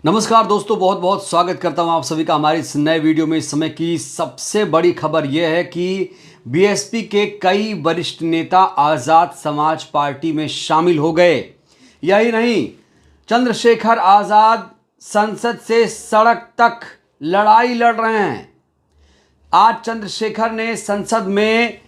नमस्कार दोस्तों, बहुत बहुत स्वागत करता हूं आप सभी का हमारे इस नए वीडियो में। इस समय की सबसे बड़ी खबर यह है कि बीएसपी के कई वरिष्ठ नेता आज़ाद समाज पार्टी में शामिल हो गए। यही नहीं, चंद्रशेखर आज़ाद संसद से सड़क तक लड़ाई लड़ रहे हैं। आज चंद्रशेखर ने संसद में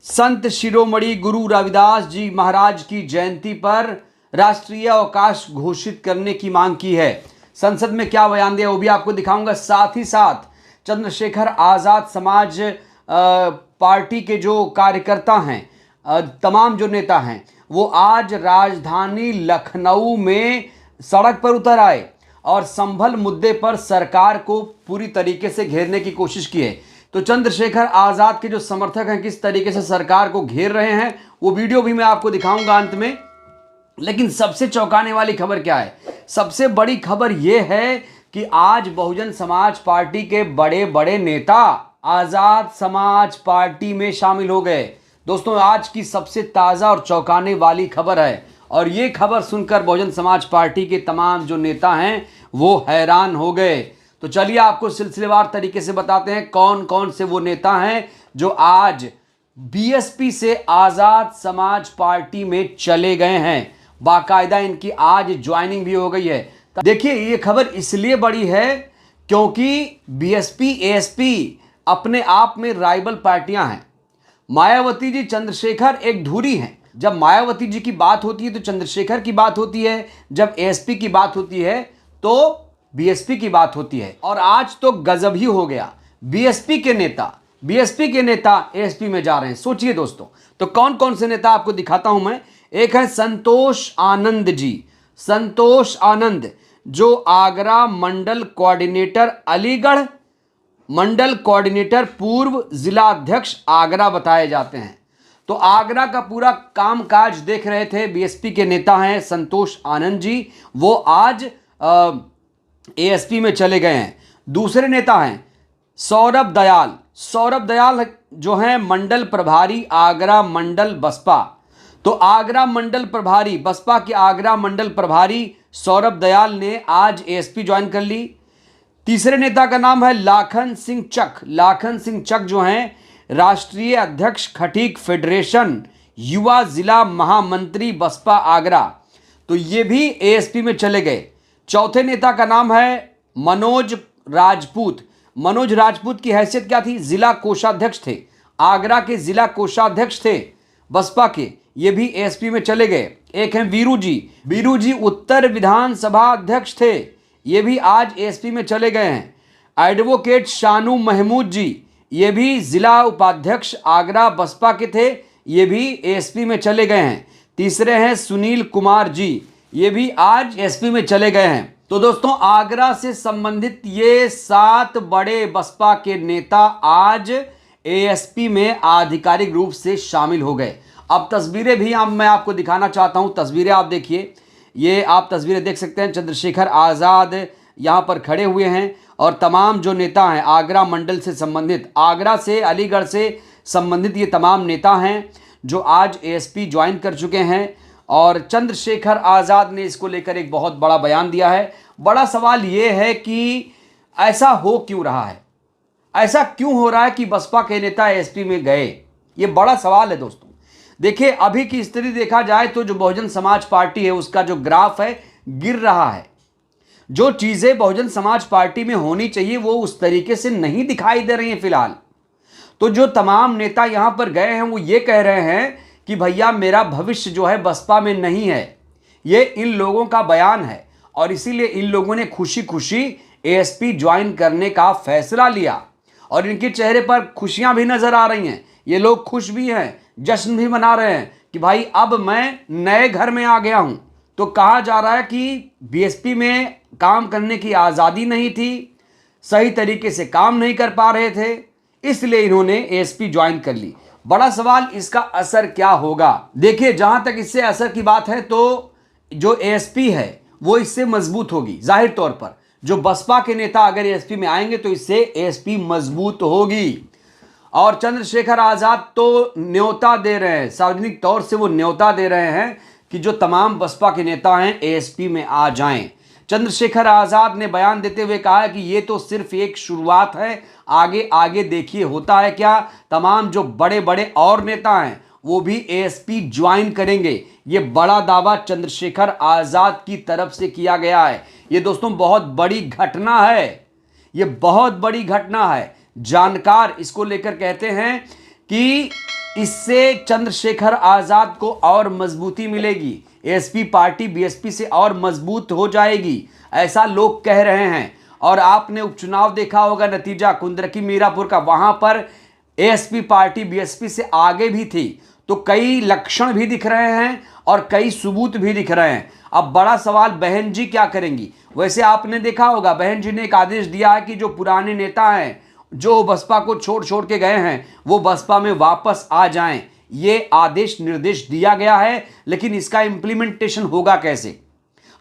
संत शिरोमणि गुरु रविदास जी महाराज की जयंती पर राष्ट्रीय अवकाश घोषित करने की मांग की है। संसद में क्या बयान दिया वो भी आपको दिखाऊंगा। साथ ही साथ चंद्रशेखर आज़ाद समाज पार्टी के जो कार्यकर्ता हैं, तमाम जो नेता हैं, वो आज राजधानी लखनऊ में सड़क पर उतर आए और संभल मुद्दे पर सरकार को पूरी तरीके से घेरने की कोशिश की है। तो चंद्रशेखर आज़ाद के जो समर्थक हैं किस तरीके से सरकार को घेर रहे हैं वो वीडियो भी मैं आपको दिखाऊंगा अंत में। लेकिन सबसे चौंकाने वाली खबर क्या है? सबसे बड़ी खबर यह है कि आज बहुजन समाज पार्टी के बड़े बड़े नेता आज़ाद समाज पार्टी में शामिल हो गए। दोस्तों, आज की सबसे ताज़ा और चौंकाने वाली खबर है और ये खबर सुनकर बहुजन समाज पार्टी के तमाम जो नेता हैं वो हैरान हो गए। तो चलिए आपको सिलसिलेवार तरीके से बताते हैं कौन कौन से वो नेता हैं जो आज बीएसपी से आज़ाद समाज पार्टी में चले गए हैं। बाकायदा इनकी आज ज्वाइनिंग भी हो गई है। देखिए, ये खबर इसलिए बड़ी है क्योंकि बीएसपी एएसपी अपने आप में राइवल पार्टियां हैं। मायावती जी, चंद्रशेखर एक धुरी हैं। जब मायावती जी की बात होती है तो चंद्रशेखर की बात होती है, जब एएसपी की बात होती है तो बीएसपी की बात होती है। और आज तो गजब ही हो गया, बीएसपी के नेता एएसपी में जा रहे हैं। सोचिए दोस्तों, तो कौन कौन से नेता आपको दिखाता हूं मैं। एक है संतोष आनंद जी। संतोष आनंद जो आगरा मंडल कोऑर्डिनेटर, अलीगढ़ मंडल कोऑर्डिनेटर, पूर्व जिला अध्यक्ष आगरा बताए जाते हैं। तो आगरा का पूरा कामकाज देख रहे थे बीएसपी के नेता हैं संतोष आनंद जी। वो आज एएसपी में चले गए हैं। दूसरे नेता हैं सौरभ दयाल। सौरभ दयाल जो हैं मंडल प्रभारी आगरा मंडल बसपा। तो आगरा मंडल प्रभारी, बसपा के आगरा मंडल प्रभारी सौरभ दयाल ने आज एएसपी ज्वाइन कर ली। तीसरे नेता का नाम है लाखन सिंह चक। लाखन सिंह चक जो हैं राष्ट्रीय अध्यक्ष खटीक फेडरेशन, युवा जिला महामंत्री बसपा आगरा। तो ये भी एएसपी में चले गए। चौथे नेता का नाम है मनोज राजपूत। मनोज राजपूत की हैसियत क्या थी? जिला कोषाध्यक्ष थे, आगरा के जिला कोषाध्यक्ष थे बसपा के। ये भी एएसपी में चले गए। एक हैं वीरू जी। वीरू जी उत्तर विधानसभा अध्यक्ष थे, ये भी आज एएसपी में चले गए हैं। एडवोकेट शानू महमूद जी, ये भी जिला उपाध्यक्ष आगरा बसपा के थे, ये भी एएसपी में चले गए हैं। तीसरे हैं सुनील कुमार जी, ये भी आज एएसपी में चले गए हैं। तो दोस्तों, आगरा से संबंधित ये 7 बड़े बसपा के नेता आज एएसपी में आधिकारिक रूप से शामिल हो गए। अब तस्वीरें भी मैं आपको दिखाना चाहता हूं। तस्वीरें आप देखिए, ये आप तस्वीरें देख सकते हैं। चंद्रशेखर आज़ाद यहां पर खड़े हुए हैं और तमाम जो नेता हैं आगरा मंडल से संबंधित, आगरा से अलीगढ़ से संबंधित ये तमाम नेता हैं जो आज एएसपी ज्वाइन कर चुके हैं। और चंद्रशेखर आज़ाद ने इसको लेकर एक बहुत बड़ा बयान दिया है। बड़ा सवाल ये है कि ऐसा हो क्यों रहा है, ऐसा क्यों हो रहा है कि बसपा के नेता एएसपी में गए? ये बड़ा सवाल है दोस्तों। देखिए, अभी की स्थिति देखा जाए तो जो बहुजन समाज पार्टी है उसका जो ग्राफ है गिर रहा है। जो चीजें बहुजन समाज पार्टी में होनी चाहिए वो उस तरीके से नहीं दिखाई दे रही हैं फिलहाल। तो जो तमाम नेता यहां पर गए हैं वो ये कह रहे हैं कि भैया मेरा भविष्य जो है बसपा में नहीं है। ये इन लोगों का बयान है और इसीलिए इन लोगों ने खुशी खुशी एएसपी ज्वाइन करने का फैसला लिया और इनके चेहरे पर खुशियां भी नजर आ रही हैं। ये लोग खुश भी हैं, जश्न भी मना रहे हैं कि भाई अब मैं नए घर में आ गया हूं। तो कहा जा रहा है कि बीएसपी में काम करने की आज़ादी नहीं थी, सही तरीके से काम नहीं कर पा रहे थे, इसलिए इन्होंने एएसपी ज्वाइन कर ली। बड़ा सवाल, इसका असर क्या होगा? देखिए, जहां तक इससे असर की बात है तो जो एएसपी है वो इससे मजबूत होगी। जाहिर तौर पर जो बसपा के नेता अगर एएसपी में आएंगे तो इससे एएसपी मजबूत होगी। और चंद्रशेखर आज़ाद तो न्योता दे रहे हैं, सार्वजनिक तौर से वो न्योता दे रहे हैं कि जो तमाम बसपा के नेता हैं एएसपी में आ जाएं। चंद्रशेखर आजाद ने बयान देते हुए कहा कि ये तो सिर्फ एक शुरुआत है, आगे आगे देखिए होता है क्या। तमाम जो बड़े बड़े और नेता हैं वो भी एएसपी ज्वाइन करेंगे। ये बड़ा दावा चंद्रशेखर आजाद की तरफ से किया गया है। ये दोस्तों बहुत बड़ी घटना है, ये बहुत बड़ी घटना है। जानकार इसको लेकर कहते हैं कि इससे चंद्रशेखर आजाद को और मजबूती मिलेगी, एएसपी पार्टी बीएसपी से और मजबूत हो जाएगी, ऐसा लोग कह रहे हैं। और आपने उपचुनाव देखा होगा, नतीजा कुंदरकी मीरापुर का, वहां पर एएसपी पार्टी बीएसपी से आगे भी थी। तो कई लक्षण भी दिख रहे हैं और कई सबूत भी दिख रहे हैं। अब बड़ा सवाल बहन जी क्या करेंगी। वैसे आपने देखा होगा बहन जी ने एक आदेश दिया है कि जो पुराने नेता हैं जो बसपा को छोड़ के गए हैं वो बसपा में वापस आ जाएं। ये आदेश निर्देश दिया गया है, लेकिन इसका इंप्लीमेंटेशन होगा कैसे।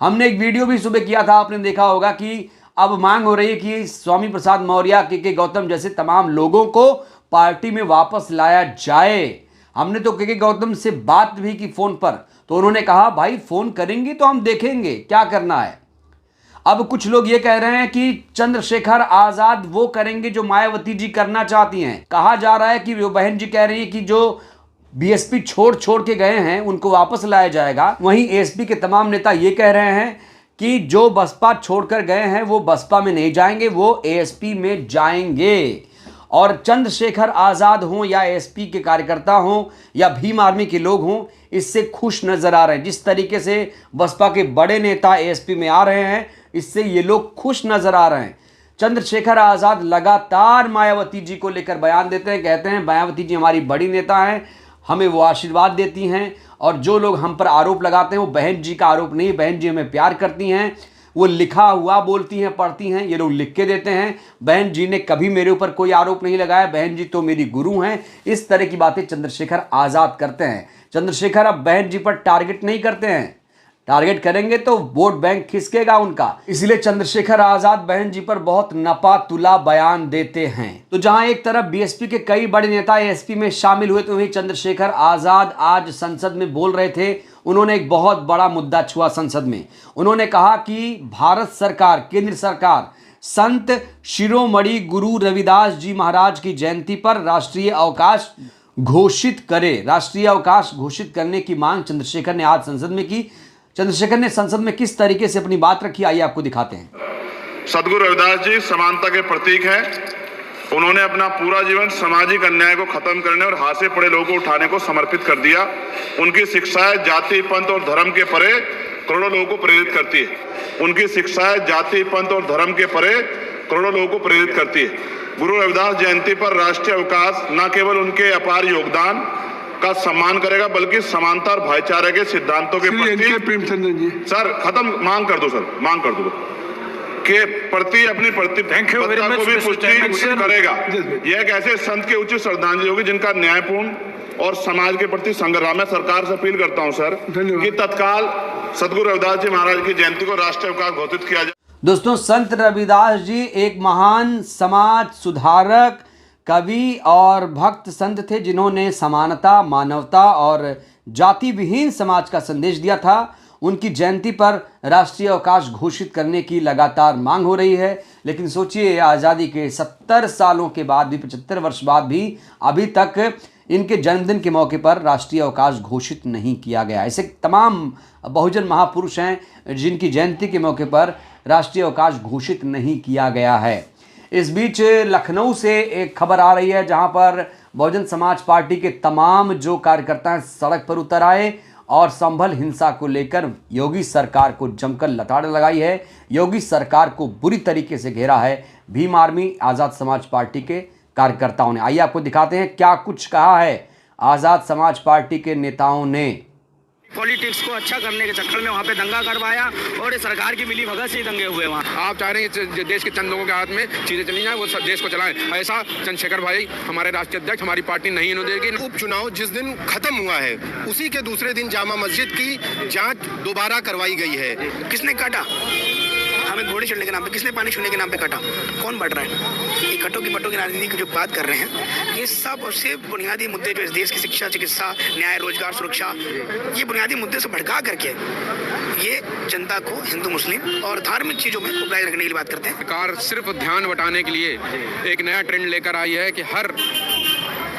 हमने एक वीडियो भी सुबह किया था, आपने देखा होगा कि अब मांग हो रही है कि स्वामी प्रसाद मौर्य के गौतम जैसे तमाम लोगों को पार्टी में वापस लाया जाए। हमने तो के गौतम से बात भी की फोन पर, तो उन्होंने कहा भाई फोन करेंगे तो हम देखेंगे क्या करना है। अब कुछ लोग ये कह रहे हैं कि चंद्रशेखर आजाद वो करेंगे जो मायावती जी करना चाहती हैं। कहा जा रहा है कि वो बहन जी कह रही है कि जो बीएसपी छोड़ के गए हैं उनको वापस लाया जाएगा। वहीं एएसपी के तमाम नेता ये कह रहे हैं कि जो बसपा छोड़कर गए हैं वो बसपा में नहीं जाएंगे, वो एएसपी में जाएंगे। और चंद्रशेखर आजाद हों या एएसपी के कार्यकर्ता हों या भीम आर्मी के लोग हों, इससे खुश नजर आ रहे हैं। जिस तरीके से बसपा के बड़े नेता एएसपी में आ रहे हैं, इससे ये लोग खुश नजर आ रहे हैं। चंद्रशेखर आजाद लगातार मायावती जी को लेकर बयान देते हैं, कहते हैं मायावती जी हमारी बड़ी नेता हैं, हमें वो आशीर्वाद देती हैं। और जो लोग हम पर आरोप लगाते हैं वो बहन जी का आरोप नहीं, बहन जी हमें प्यार करती हैं, वो लिखा हुआ बोलती हैं, पढ़ती हैं, ये लोग लिख के देते हैं। बहन जी ने कभी मेरे ऊपर कोई आरोप नहीं लगाया, बहन जी तो मेरी गुरु हैं। इस तरह की बातें चंद्रशेखर आजाद करते हैं। चंद्रशेखर अब बहन जी पर टारगेट नहीं करते हैं, टारगेट करेंगे तो वोट बैंक खिसकेगा उनका। इसलिए चंद्रशेखर आजाद बहन जी पर बहुत नपा तुला बयान देते हैं। तो जहां एक तरफ बीएसपी के कई बड़े नेता एएसपी में शामिल हुए, तो वहीं चंद्रशेखर आजाद आज संसद में बोल रहे थे। उन्होंने एक बहुत बड़ा मुद्दा छुआ संसद में। उन्होंने कहा कि भारत सरकार, केंद्र सरकार संत शिरोमणि गुरु रविदास जी महाराज की जयंती पर राष्ट्रीय अवकाश घोषित करे। राष्ट्रीय अवकाश घोषित करने की मांग चंद्रशेखर ने आज संसद में की। चंद्रशेखर ने संसद में किस तरीके से अपनी बात रखी, आइए आपको दिखाते हैं। सदगुरु रविदास जी समानता के प्रतीक हैं। उन्होंने अपना पूरा जीवन सामाजिक अन्याय को खत्म करने और हाथ से पड़े लोगों को उठाने को समर्पित कर दिया। उनकी शिक्षाएं जाति, पंथ और धर्म के परे करोड़ों लोगों को प्रेरित करती है। उनकी शिक्षाएं जाति, पंथ और धर्म के परे करोड़ों लोगों को प्रेरित करती है। गुरु रविदास जयंती पर राष्ट्रीय अवकाश न केवल उनके अपार योगदान का सम्मान करेगा, बल्कि समानता और भाईचारे के सिद्धांतों के प्रति सर खत्म मांग कर दो के प्रति अपनी प्रतिबद्धता को भी पुष्टि करेगा। यह एक ऐसे संत के उचित श्रद्धांजलि होगी जिनका न्यायपूर्ण और समाज के प्रति संग्राम है। सरकार से अपील करता हूं सर कि तत्काल सदगुरु रविदास जी महाराज की जयंती को राष्ट्रीय अवकाश घोषित किया जाए। दोस्तों, संत रविदास जी एक महान समाज सुधारक, कवि और भक्त संत थे, जिन्होंने समानता, मानवता और जाति विहीन समाज का संदेश दिया था। उनकी जयंती पर राष्ट्रीय अवकाश घोषित करने की लगातार मांग हो रही है। लेकिन सोचिए, आज़ादी के 70 सालों के बाद भी, 75 वर्ष बाद भी अभी तक इनके जन्मदिन के मौके पर राष्ट्रीय अवकाश घोषित नहीं किया गया। ऐसे तमाम बहुजन महापुरुष हैं जिनकी जयंती के मौके पर राष्ट्रीय अवकाश घोषित नहीं किया गया है। इस बीच लखनऊ से एक खबर आ रही है, जहां पर बहुजन समाज पार्टी के तमाम जो कार्यकर्ता हैं सड़क पर उतर आए और संभल हिंसा को लेकर योगी सरकार को जमकर लताड़ लगाई है। योगी सरकार को बुरी तरीके से घेरा है भीम आर्मी, आज़ाद समाज पार्टी के कार्यकर्ताओं ने। आइए आपको दिखाते हैं क्या कुछ कहा है आज़ाद समाज पार्टी के नेताओं ने। पॉलिटिक्स को अच्छा करने के चक्कर में वहाँ पे दंगा करवाया और सरकार की मिली भगत से ही दंगे हुए वहाँ। आप चाह रहे हैं देश के चंद लोगों के हाथ में चीजें चली जाए, वो देश को चलाएं। ऐसा चंद्रशेखर भाई हमारे राष्ट्रीय अध्यक्ष, हमारी पार्टी नहीं इन्हों देगी। उपचुनाव जिस दिन खत्म हुआ है उसी के दूसरे दिन जामा मस्जिद की जांच दोबारा करवाई गई है। किसने काटा? हमें घोड़े चढ़ने के नाम पे, किसने पानी छूने के नाम पे काटा? कौन बढ़ रहा है? ये कटो की मटो की राजनीति की जो बात कर रहे हैं, ये सब उससे बुनियादी मुद्दे जो इस देश की शिक्षा, चिकित्सा, न्याय, रोजगार, सुरक्षा, ये बुनियादी मुद्दे से भड़का करके ये जनता को हिंदू मुस्लिम और धार्मिक चीज़ों में उपजाए रखने के लिए बात करते हैं। सरकार सिर्फ ध्यान बटाने के लिए एक नया ट्रेंड लेकर आई है कि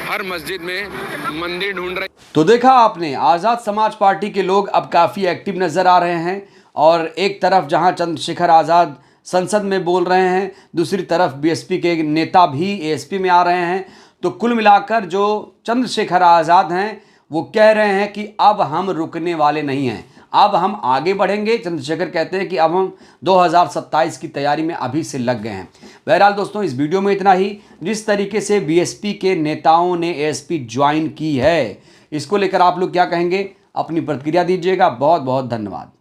हर मस्जिद में मंदिर ढूंढ रहे। तो देखा आपने, आज़ाद समाज पार्टी के लोग अब काफ़ी एक्टिव नज़र आ रहे हैं और एक तरफ जहां चंद्रशेखर आज़ाद संसद में बोल रहे हैं, दूसरी तरफ बीएसपी के नेता भी एएसपी में आ रहे हैं। तो कुल मिलाकर जो चंद्रशेखर आज़ाद हैं वो कह रहे हैं कि अब हम रुकने वाले नहीं हैं, अब हम आगे बढ़ेंगे। चंद्रशेखर कहते हैं कि अब हम 2027 की तैयारी में अभी से लग गए हैं। बहरहाल दोस्तों, इस वीडियो में इतना ही। जिस तरीके से बीएसपी के नेताओं ने एएसपी ज्वाइन की है, इसको लेकर आप लोग क्या कहेंगे, अपनी प्रतिक्रिया दीजिएगा। बहुत बहुत धन्यवाद।